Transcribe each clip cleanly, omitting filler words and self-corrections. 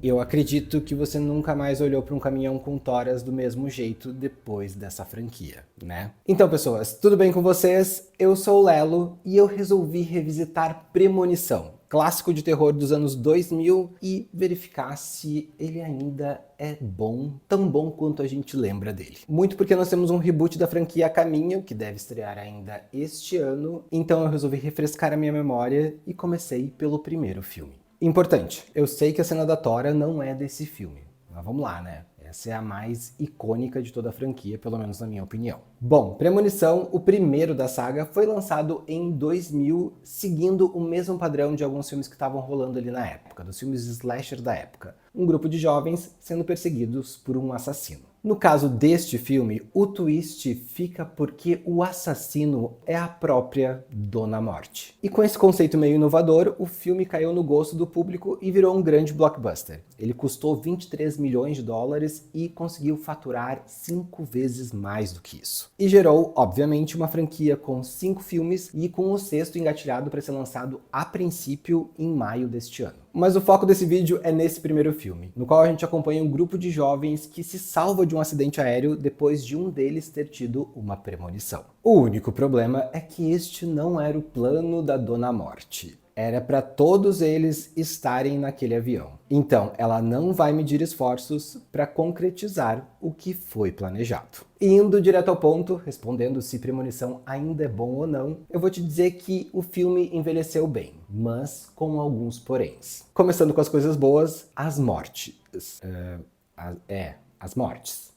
Eu acredito que você nunca mais olhou para um caminhão com toras do mesmo jeito depois dessa franquia, né? Então, pessoas, tudo bem com vocês? Eu sou o Lelo e eu resolvi revisitar Premonição, clássico de terror dos anos 2000, e verificar se ele ainda é bom, tão bom quanto a gente lembra dele. Muito porque nós temos um reboot da franquia a caminho, que deve estrear ainda este ano, então eu resolvi refrescar a minha memória e comecei pelo primeiro filme. Importante, eu sei que a cena da Tora não é desse filme, mas vamos lá, né? Essa é a mais icônica de toda a franquia, pelo menos na minha opinião. Bom, Premonição, o primeiro da saga, foi lançado em 2000, seguindo o mesmo padrão de alguns filmes que estavam rolando ali na época, dos filmes slasher da época. Um grupo de jovens sendo perseguidos por um assassino. No caso deste filme, o twist fica porque o assassino é a própria Dona Morte. E com esse conceito meio inovador, o filme caiu no gosto do público e virou um grande blockbuster. Ele custou 23 milhões de dólares e conseguiu faturar 5 vezes mais do que isso. E gerou, obviamente, uma franquia com 5 filmes e com o sexto engatilhado para ser lançado a princípio em maio deste ano. Mas o foco desse vídeo é nesse primeiro filme, no qual a gente acompanha um grupo de jovens que se salva de um acidente aéreo depois de um deles ter tido uma premonição. O único problema é que este não era o plano da Dona Morte. Era para todos eles estarem naquele avião. Então, ela não vai medir esforços para concretizar o que foi planejado. Indo direto ao ponto, respondendo se Premonição ainda é bom ou não, eu vou te dizer que o filme envelheceu bem, mas com alguns poréns. Começando com as coisas boas, as mortes. As mortes.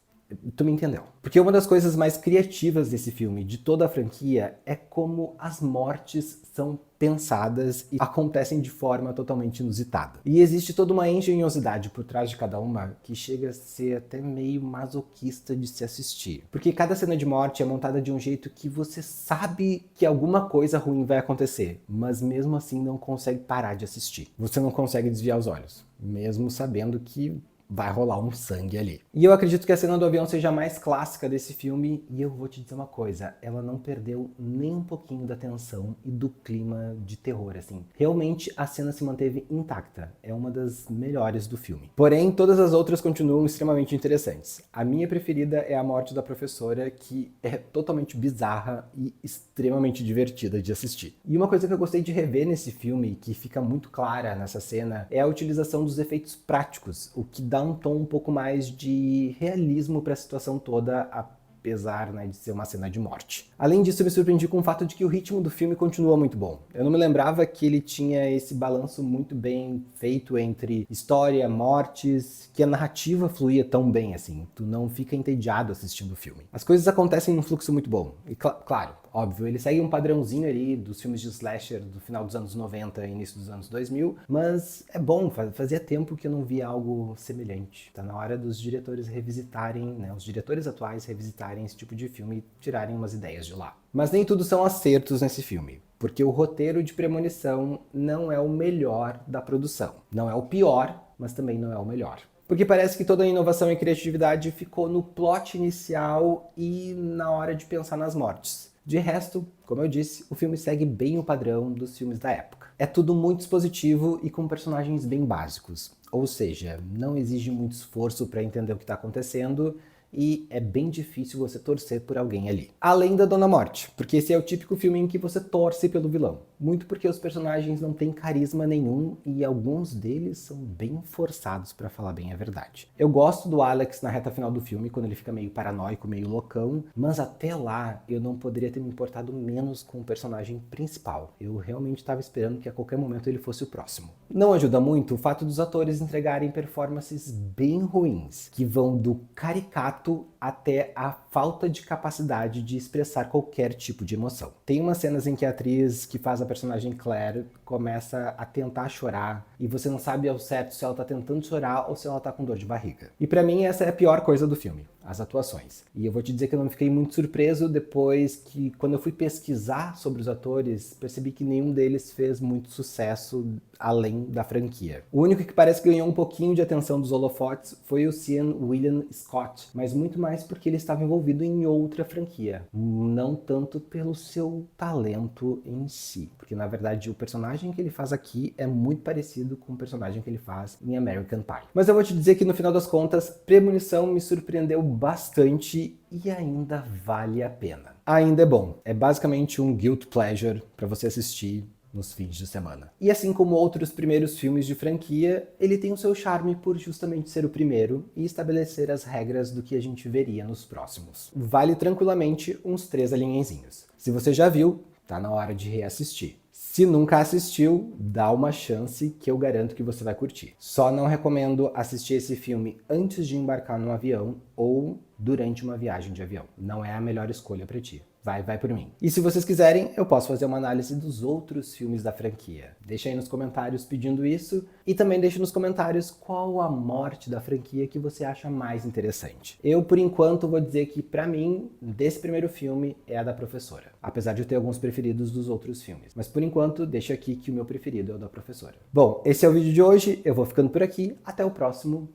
Tu me entendeu. Porque uma das coisas mais criativas desse filme, de toda a franquia, é como as mortes são pensadas e acontecem de forma totalmente inusitada. E existe toda uma engenhosidade por trás de cada uma que chega a ser até meio masoquista de se assistir. Porque cada cena de morte é montada de um jeito que você sabe que alguma coisa ruim vai acontecer, mas mesmo assim não consegue parar de assistir. Você não consegue desviar os olhos, mesmo sabendo que vai rolar um sangue ali. E eu acredito que a cena do avião seja a mais clássica desse filme, e eu vou te dizer uma coisa, ela não perdeu nem um pouquinho da tensão e do clima de terror, assim. Realmente a cena se manteve intacta, é uma das melhores do filme. Porém, todas as outras continuam extremamente interessantes. A minha preferida é a morte da professora, que é totalmente bizarra e extremamente divertida de assistir. E uma coisa que eu gostei de rever nesse filme, que fica muito clara nessa cena, é a utilização dos efeitos práticos, o que dá um tom um pouco mais de realismo para a situação toda, apesar, né, de ser uma cena de morte. Além disso, eu me surpreendi com o fato de que o ritmo do filme continua muito bom. Eu não me lembrava que ele tinha esse balanço muito bem feito entre história, mortes, que a narrativa fluía tão bem assim. Tu não fica entediado assistindo o filme. As coisas acontecem num fluxo muito bom. E claro, óbvio, ele segue um padrãozinho ali dos filmes de slasher do final dos anos 90 e início dos anos 2000, mas é bom, fazia tempo que eu não via algo semelhante. Tá na hora dos diretores revisitarem, né, os diretores atuais revisitarem esse tipo de filme e tirarem umas ideias de lá. Mas nem tudo são acertos nesse filme, porque o roteiro de Premonição não é o melhor da produção. Não é o pior, mas também não é o melhor. Porque parece que toda a inovação e criatividade ficou no plot inicial e na hora de pensar nas mortes. De resto, como eu disse, o filme segue bem o padrão dos filmes da época. É tudo muito expositivo e com personagens bem básicos. Ou seja, não exige muito esforço para entender o que está acontecendo e é bem difícil você torcer por alguém ali. Além da Dona Morte, porque esse é o típico filme em que você torce pelo vilão. Muito porque os personagens não têm carisma nenhum e alguns deles são bem forçados, pra falar bem a verdade. Eu gosto do Alex na reta final do filme, quando ele fica meio paranoico, meio loucão, mas até lá eu não poderia ter me importado menos com o personagem principal. Eu realmente estava esperando que a qualquer momento ele fosse o próximo. Não ajuda muito o fato dos atores entregarem performances bem ruins, que vão do caricato até a falta de capacidade de expressar qualquer tipo de emoção. Tem umas cenas em que a atriz que faz a personagem Claire começa a tentar chorar e você não sabe ao certo se ela tá tentando chorar ou se ela tá com dor de barriga. E pra mim essa é a pior coisa do filme, as atuações. E eu vou te dizer que eu não fiquei muito surpreso depois que, quando eu fui pesquisar sobre os atores, percebi que nenhum deles fez muito sucesso além da franquia. O único que parece que ganhou um pouquinho de atenção dos holofotes foi o Sean William Scott, mas muito mais porque ele estava envolvido em outra franquia, não tanto pelo seu talento em si, porque na verdade o personagem que ele faz aqui é muito parecido com o personagem que ele faz em American Pie. Mas eu vou te dizer que no final das contas, Premonição me surpreendeu bastante e ainda vale a pena. Ainda é bom, é basicamente um guilt pleasure para você assistir nos fins de semana. E assim como outros primeiros filmes de franquia, ele tem o seu charme por justamente ser o primeiro e estabelecer as regras do que a gente veria nos próximos. Vale tranquilamente uns 3 alienzinhos. Se você já viu, tá na hora de reassistir. Se nunca assistiu, dá uma chance que eu garanto que você vai curtir. Só não recomendo assistir esse filme antes de embarcar no avião ou durante uma viagem de avião. Não é a melhor escolha para ti. Vai por mim. E se vocês quiserem, eu posso fazer uma análise dos outros filmes da franquia. Deixa aí nos comentários pedindo isso. E também deixa nos comentários qual a morte da franquia que você acha mais interessante. Eu, por enquanto, vou dizer que, pra mim, desse primeiro filme é a da professora. Apesar de eu ter alguns preferidos dos outros filmes. Mas, por enquanto, deixa aqui que o meu preferido é o da professora. Bom, esse é o vídeo de hoje. Eu vou ficando por aqui. Até o próximo.